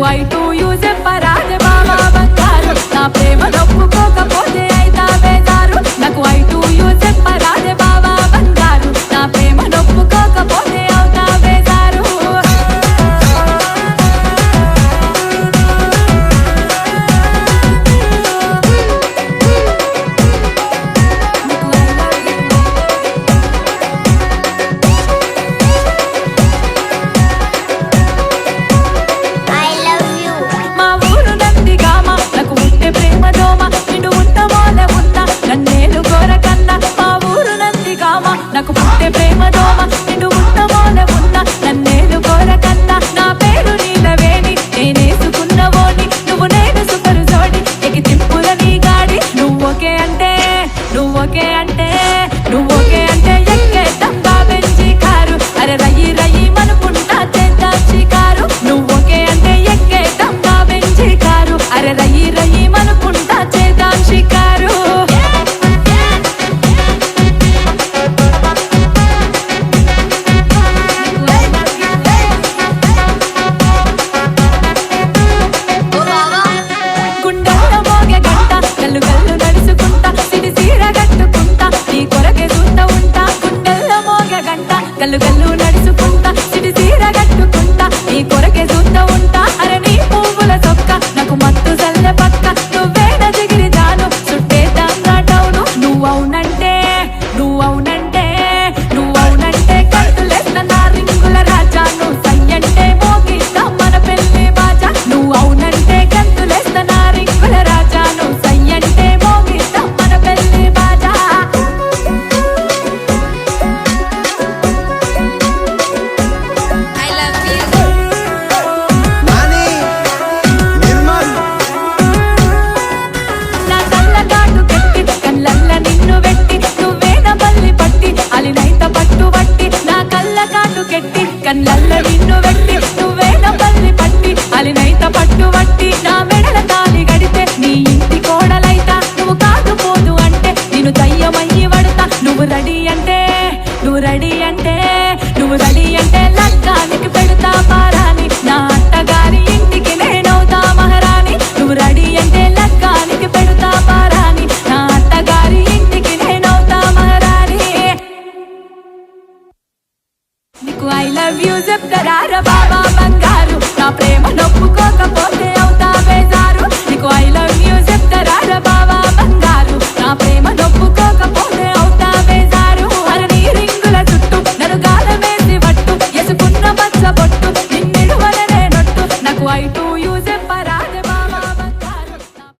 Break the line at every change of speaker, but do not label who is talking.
I to you చెప్పరాదే బావా బంగారు నా ప్రేమ నొప్పుకోకపోతే అయితా బేజారు నాకు ఐ టు యూ చెప్పరాదే బావా బంగారు నా ప్రేమ నొప్పుకోకపోతే అవుతా బేజారు మా ఊరు నందిగామ నాకు ఉంటే ప్రేమ దోమ నిన్ను ఉన్న మోల ఉన్న నన్నేలు కోరకన్నా మా ఊరు నందిగామ నాకు పుట్టే ప్రేమ దోమ నిన్ను ఉన్న మోల ఉన్న నన్నేలు కోరకన్నా నా పేరు నీలవేణి నేనేసుకున్నవోని నువ్వు నేను సుపరు జోడి ఎగి తిప్పుల నీ గాడి నువ్వొకే అంటే ఎక్కేద్దాం బాబెంచి కారు అరే రయ్యి రయ్యి మనుకుంటా చేద్దాం షికారు నువ్వొకే అంటే ఎక్కేద్దాం బాబెంచి కారు అరే రయ్యి రయ్యి మనుకుంటా చేద్దాం షికారు గుండెల్లో మోగే గంట కళ్ళు కళ్ళు నడుచుకుంటా సిడి సీర కట్టుకుంటా నీ కొరకే చూస్తా ఉంటా గుండెల్లో మోగే గంట కళ్ళు కళ్ళు నడుచుకుంటా సిడి సీర కట్టుకుంటా నీ కొరకే చూస్తా ఉంటా అరే నీ పువ్వుల చొక్క నాకు మత్తు చల్లె పక్క నువ్వేడ జిగిరి దాను చుట్టే దంగాటవును నువ్వవునంటే కట్టులేసిన నా రింగుల రాజా నువ్వు సయ్యంటే మోగిస్తా మన పెళ్లి బాజా నువ్వవునంటే గంతులేసిన నా రింగుల రాజా నువ్వు సయ్యంటే మోగిస్తా మన పెళ్లి బాజా
నాని నిర్మల్
నా కళ్ళగాటు కట్టి కళ్ళల్ల నిన్ను వెట్టి నువ్వేన మల్లి పట్టి అలినైత పట్టు పట్టి నా కళ్ళగాటు కెట్టి కళ్ళల్ల నిన్ను వెట్టి నువ్వేన మల్లి పట్టి అలినైత పట్టు పట్టి నా మెడల తాలి గడితే నీ ఇంటి కోడలైతా నువ్వు కాకపోదు అంటే నేను దయ్యమయ్యి పడతా నువ్వు రెడీ అంటే లగ్గానికి పెడతా పారాని నా అత్తగారి ఇంటికి నేనవుతా మహారాణి నువ్వు రెడీ అంటే లగ్గానికి పెడతా పారాని నా అత్తగారి ఇంటికి నేనవుతా మహారాణి నీకు ఐ లవ్ యూ చెప్తారా బాబా బంగారు నా ప్రేమ నొప్పుకోకపోతే అవుతా బేజారు నీకు ఐ లవ్ యూ చెప్తారా